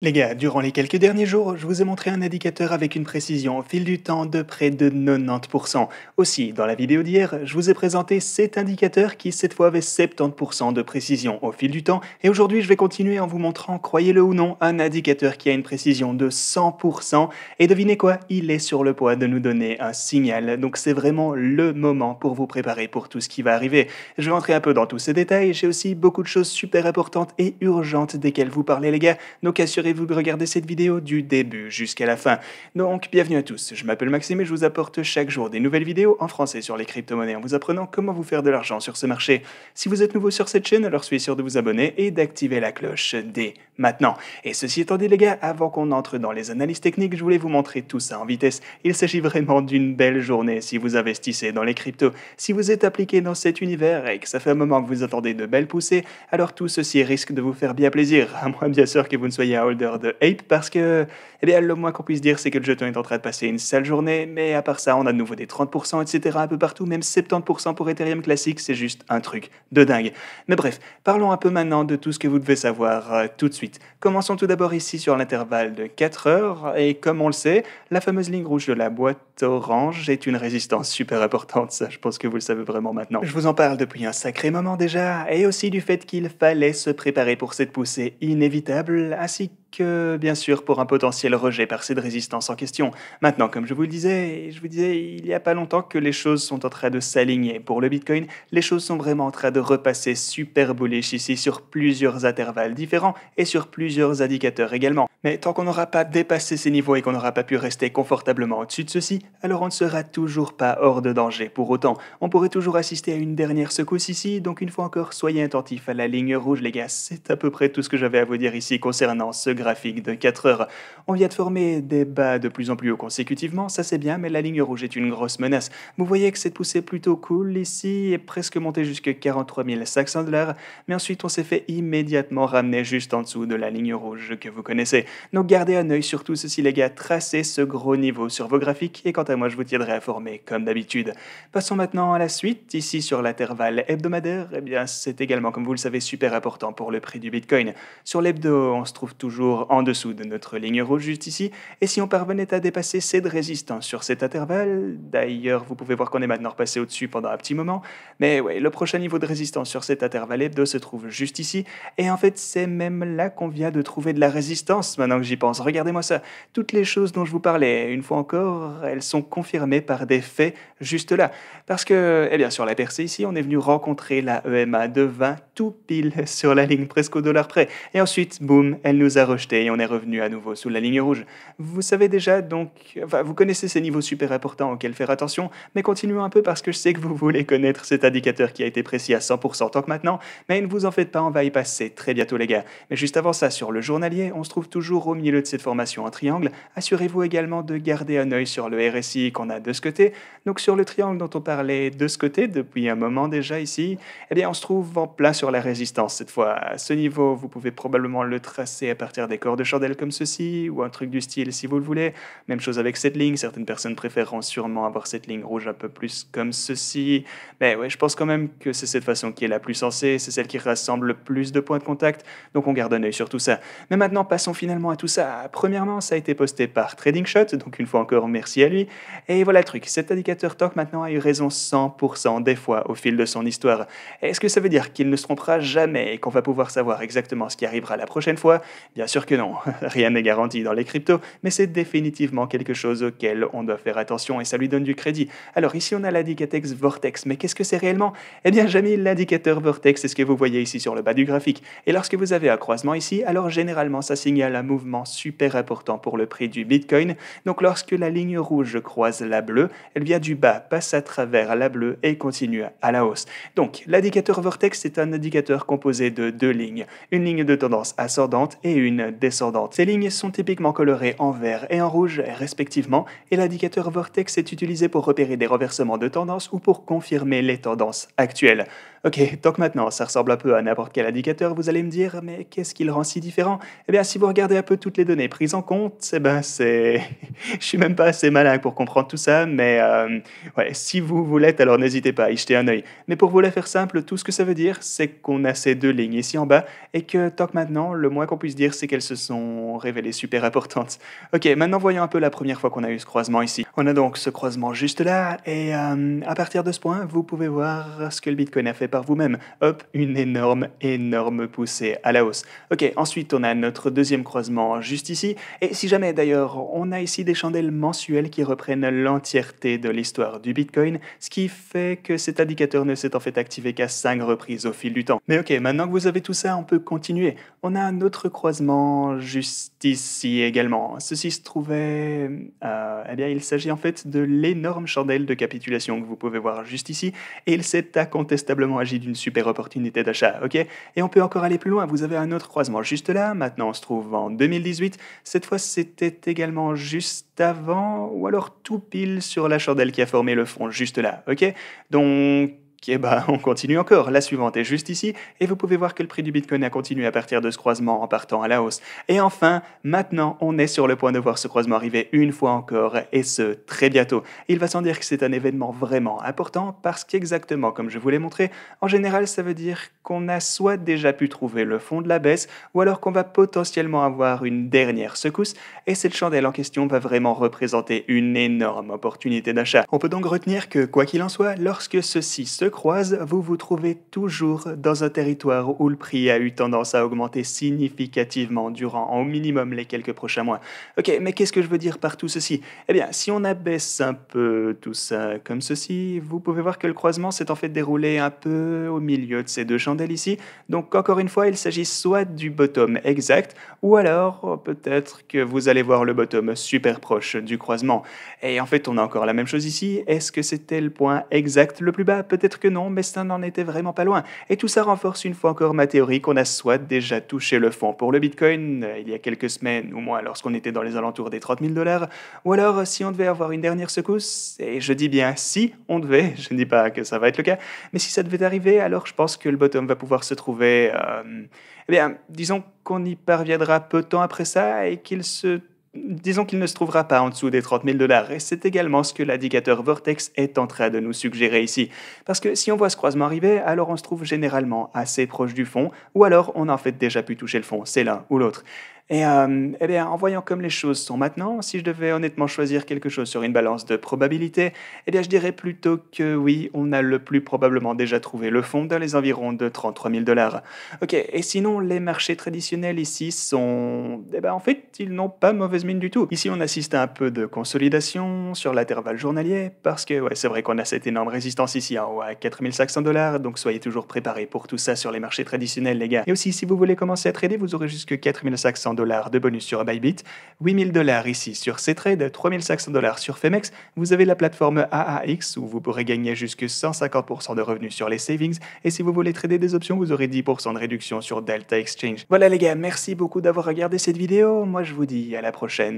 Les gars, durant les quelques derniers jours, je vous ai montré un indicateur avec une précision au fil du temps de près de 90%. Aussi, dans la vidéo d'hier, je vous ai présenté cet indicateur qui cette fois avait 70% de précision au fil du temps. Et aujourd'hui, je vais continuer en vous montrant, croyez-le ou non, un indicateur qui a une précision de 100%. Et devinez quoi, il est sur le point de nous donner un signal. Donc c'est vraiment le moment pour vous préparer pour tout ce qui va arriver. Je vais entrer un peu dans tous ces détails. J'ai aussi beaucoup de choses super importantes et urgentes desquelles vous parler, les gars. Donc assurez-vous de regarder cette vidéo du début jusqu'à la fin. Donc, bienvenue à tous, je m'appelle Maxime et je vous apporte chaque jour des nouvelles vidéos en français sur les crypto-monnaies en vous apprenant comment vous faire de l'argent sur ce marché. Si vous êtes nouveau sur cette chaîne, alors soyez sûr de vous abonner et d'activer la cloche dès maintenant. Et ceci étant dit les gars, avant qu'on entre dans les analyses techniques, je voulais vous montrer tout ça en vitesse. Il s'agit vraiment d'une belle journée si vous investissez dans les cryptos. Si vous êtes appliqué dans cet univers et que ça fait un moment que vous attendez de belles poussées, alors tout ceci risque de vous faire bien plaisir, à moins bien sûr que vous ne soyez un holder de Ape parce que, eh bien, le moins qu'on puisse dire, c'est que le jeton est en train de passer une sale journée, mais à part ça, on a de nouveau des 30%, etc. un peu partout, même 70% pour Ethereum classique, c'est juste un truc de dingue. Mais bref, parlons un peu maintenant de tout ce que vous devez savoir tout de suite. Commençons tout d'abord ici sur l'intervalle de 4 heures, et comme on le sait, la fameuse ligne rouge de la boîte orange est une résistance super importante, ça je pense que vous le savez vraiment maintenant. Je vous en parle depuis un sacré moment déjà, et aussi du fait qu'il fallait se préparer pour cette poussée inévitable, ainsi que, bien sûr, pour un potentiel rejet par cette résistance en question. Maintenant, comme je vous disais il n'y a pas longtemps que les choses sont en train de s'aligner. Pour le Bitcoin, les choses sont vraiment en train de repasser super bullish ici sur plusieurs intervalles différents et sur plusieurs indicateurs également. Mais tant qu'on n'aura pas dépassé ces niveaux et qu'on n'aura pas pu rester confortablement au-dessus de ceux-ci, alors on ne sera toujours pas hors de danger pour autant. On pourrait toujours assister à une dernière secousse ici, donc une fois encore, soyez attentifs à la ligne rouge les gars. C'est à peu près tout ce que j'avais à vous dire ici concernant ce graphique de 4 heures. On vient de former des bas de plus en plus haut consécutivement, ça c'est bien, mais la ligne rouge est une grosse menace. Vous voyez que cette poussée plutôt cool ici est presque montée jusqu'à 43 500 $, mais ensuite on s'est fait immédiatement ramener juste en dessous de la ligne rouge que vous connaissez. Donc gardez un œil sur tout ceci les gars, tracez ce gros niveau sur vos graphiques et quant à moi je vous tiendrai informé comme d'habitude. Passons maintenant à la suite, ici sur l'intervalle hebdomadaire, eh bien c'est également comme vous le savez super important pour le prix du Bitcoin. Sur l'hebdo on se trouve toujours en dessous de notre ligne rouge juste ici, et si on parvenait à dépasser cette résistance sur cet intervalle, d'ailleurs vous pouvez voir qu'on est maintenant repassé au-dessus pendant un petit moment, mais ouais, le prochain niveau de résistance sur cet intervalle hebdo se trouve juste ici, et en fait c'est même là qu'on vient de trouver de la résistance maintenant que j'y pense. Regardez-moi ça, toutes les choses dont je vous parlais, une fois encore, elles sont confirmées par des faits juste là, parce que, eh bien sur la percée ici, on est venu rencontrer la EMA de 20 tout pile sur la ligne presque au dollar près, et ensuite, boum, elle nous a rejeté et on est revenu à nouveau sous la ligne rouge. Vous savez déjà donc, enfin vous connaissez ces niveaux super importants auxquels faire attention, mais continuons un peu parce que je sais que vous voulez connaître cet indicateur qui a été précis à 100% tant que maintenant, mais ne vous en faites pas, on va y passer très bientôt les gars. Mais juste avant ça, sur le journalier, on se trouve toujours au milieu de cette formation en triangle. Assurez-vous également de garder un œil sur le RSI qu'on a de ce côté. Donc sur le triangle dont on parlait de ce côté depuis un moment déjà ici, eh bien on se trouve en plein sur la résistance cette fois. À ce niveau, vous pouvez probablement le tracer à partir des corps de chandelle comme ceci, ou un truc du style si vous le voulez. Même chose avec cette ligne, certaines personnes préféreront sûrement avoir cette ligne rouge un peu plus comme ceci. Mais ouais, je pense quand même que c'est cette façon qui est la plus sensée, c'est celle qui rassemble le plus de points de contact, donc on garde un œil sur tout ça. Mais maintenant, passons finalement à tout ça. Premièrement, ça a été posté par Trading Shot, donc une fois encore, merci à lui. Et voilà le truc, cet indicateur TOC maintenant a eu raison 100% des fois au fil de son histoire. Est-ce que ça veut dire qu'il ne se trompera jamais et qu'on va pouvoir savoir exactement ce qui arrivera la prochaine fois? Bien sûr que non, rien n'est garanti dans les cryptos, mais c'est définitivement quelque chose auquel on doit faire attention et ça lui donne du crédit. Alors ici on a l'indicateur Vortex, mais qu'est-ce que c'est réellement? Eh bien j'ai mis l'indicateur Vortex, c'est ce que vous voyez ici sur le bas du graphique. Et lorsque vous avez un croisement ici, alors généralement ça signale un mouvement super important pour le prix du Bitcoin. Donc lorsque la ligne rouge croise la bleue, elle vient du bas, passe à travers la bleue et continue à la hausse. Donc l'indicateur Vortex est un indicateur composé de deux lignes, une ligne de tendance ascendante et une descendante. Ces lignes sont typiquement colorées en vert et en rouge respectivement, et l'indicateur Vortex est utilisé pour repérer des renversements de tendance ou pour confirmer les tendances actuelles. Ok, donc maintenant, ça ressemble un peu à n'importe quel indicateur, vous allez me dire, mais qu'est-ce qui le rend si différent? Eh bien, si vous regardez un peu toutes les données prises en compte, eh ben, c'est... Je suis même pas assez malin pour comprendre tout ça, mais ouais, si vous l'êtes, alors n'hésitez pas à y jeter un œil. Mais pour vous la faire simple, tout ce que ça veut dire, c'est qu'on a ces deux lignes ici en bas, et que tant que maintenant, le moins qu'on puisse dire, c'est qu'elles se sont révélées super importantes. Ok, maintenant voyons un peu la première fois qu'on a eu ce croisement ici. On a donc ce croisement juste là, et à partir de ce point, vous pouvez voir ce que le Bitcoin a fait par vous-même. Hop, une énorme poussée à la hausse. Ok, ensuite on a notre deuxième croisement juste ici, et si jamais d'ailleurs on a ici des chandelles mensuelles qui reprennent l'entièreté de l'histoire du Bitcoin, ce qui fait que cet indicateur ne s'est en fait activé qu'à 5 reprises au fil du temps. Mais ok, maintenant que vous avez tout ça, on peut continuer. On a un autre croisement juste ici également. Ceci se trouvait... eh bien, il s'agit en fait de l'énorme chandelle de capitulation que vous pouvez voir juste ici, et il s'est incontestablement agi d'une super opportunité d'achat, ok? Et on peut encore aller plus loin, vous avez un autre croisement juste là, maintenant on se trouve en 2018, cette fois c'était également juste avant, ou alors tout pile sur la chandelle qui a formé le fond juste là, ok? Donc... Eh ben, on continue encore. La suivante est juste ici, et vous pouvez voir que le prix du Bitcoin a continué à partir de ce croisement en partant à la hausse. Et enfin, maintenant, on est sur le point de voir ce croisement arriver une fois encore, et ce, très bientôt. Il va sans dire que c'est un événement vraiment important, parce qu'exactement comme je vous l'ai montré, en général, ça veut dire qu'on a soit déjà pu trouver le fond de la baisse, ou alors qu'on va potentiellement avoir une dernière secousse, et cette chandelle en question va vraiment représenter une énorme opportunité d'achat. On peut donc retenir que, quoi qu'il en soit, lorsque ceci se croise, vous vous trouvez toujours dans un territoire où le prix a eu tendance à augmenter significativement durant au minimum les quelques prochains mois. Ok, mais qu'est-ce que je veux dire par tout ceci? Eh bien, si on abaisse un peu tout ça comme ceci, vous pouvez voir que le croisement s'est en fait déroulé un peu au milieu de ces deux chandelles ici. Donc encore une fois, il s'agit soit du bottom exact, ou alors peut-être que vous allez voir le bottom super proche du croisement. Et en fait, on a encore la même chose ici. Est-ce que c'était le point exact le plus bas? Peut-être que non, mais ça n'en était vraiment pas loin. Et tout ça renforce une fois encore ma théorie qu'on a soit déjà touché le fond pour le Bitcoin, il y a quelques semaines ou moins lorsqu'on était dans les alentours des 30 000 dollars, ou alors si on devait avoir une dernière secousse, et je dis bien si on devait, je ne dis pas que ça va être le cas, mais si ça devait arriver, alors je pense que le bottom va pouvoir se trouver, eh bien, disons qu'on y parviendra peu de temps après ça et disons qu'il ne se trouvera pas en dessous des 30 000 dollars. Et c'est également ce que l'indicateur Vortex est en train de nous suggérer ici. Parce que si on voit ce croisement arriver, alors on se trouve généralement assez proche du fond, ou alors on a en fait déjà pu toucher le fond, c'est l'un ou l'autre. Et eh bien, en voyant comme les choses sont maintenant, si je devais honnêtement choisir quelque chose sur une balance de probabilité, eh bien, je dirais plutôt que oui, on a le plus probablement déjà trouvé le fond dans les environs de 33 000 dollars. Ok, et sinon, les marchés traditionnels ici sont... Eh ben, en fait, ils n'ont pas mauvaise mine du tout. Ici, on assiste à un peu de consolidation sur l'intervalle journalier, parce que ouais, c'est vrai qu'on a cette énorme résistance ici en haut à 4 500 dollars, donc soyez toujours préparés pour tout ça sur les marchés traditionnels, les gars. Et aussi, si vous voulez commencer à trader, vous aurez jusque 4 500 dollars de bonus sur Bybit, 8 000 dollars ici sur Ctrade, 3 500 dollars sur Femex. Vous avez la plateforme AAX où vous pourrez gagner jusque 150% de revenus sur les savings. Et si vous voulez trader des options, vous aurez 10% de réduction sur Delta Exchange. Voilà les gars, merci beaucoup d'avoir regardé cette vidéo. Moi je vous dis à la prochaine.